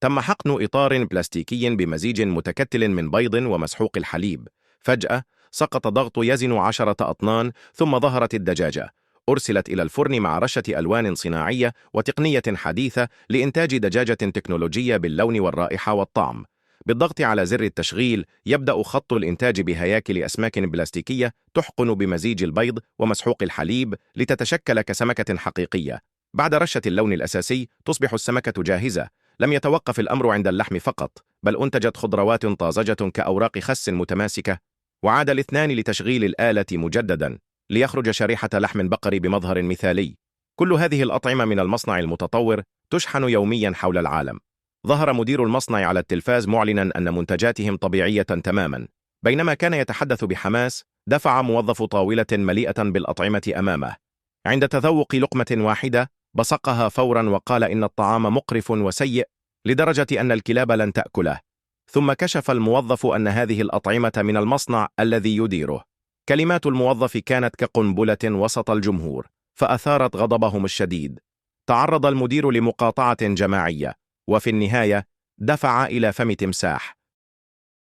تم حقن إطار بلاستيكي بمزيج متكتل من بيض ومسحوق الحليب. فجأة سقط ضغط يزن 10 أطنان، ثم ظهرت الدجاجة. أرسلت إلى الفرن مع رشة ألوان صناعية وتقنية حديثة لإنتاج دجاجة تكنولوجية باللون والرائحة والطعم. بالضغط على زر التشغيل يبدأ خط الإنتاج بهياكل أسماك بلاستيكية تحقن بمزيج البيض ومسحوق الحليب لتتشكل كسمكة حقيقية. بعد رشة اللون الأساسي تصبح السمكة جاهزة. لم يتوقف الأمر عند اللحم فقط، بل أنتجت خضروات طازجة كأوراق خس متماسكة. وعاد الاثنان لتشغيل الآلة مجددا ليخرج شريحة لحم بقري بمظهر مثالي. كل هذه الأطعمة من المصنع المتطور تشحن يوميا حول العالم. ظهر مدير المصنع على التلفاز معلنا أن منتجاتهم طبيعية تماما. بينما كان يتحدث بحماس، دفع موظف طاولة مليئة بالأطعمة أمامه. عند تذوق لقمة واحدة بصقها فورا وقال إن الطعام مقرف وسيء لدرجة أن الكلاب لن تأكله. ثم كشف الموظف أن هذه الأطعمة من المصنع الذي يديره. كلمات الموظف كانت كقنبلة وسط الجمهور، فأثارت غضبهم الشديد. تعرض المدير لمقاطعة جماعية، وفي النهاية دفع إلى فم تمساح.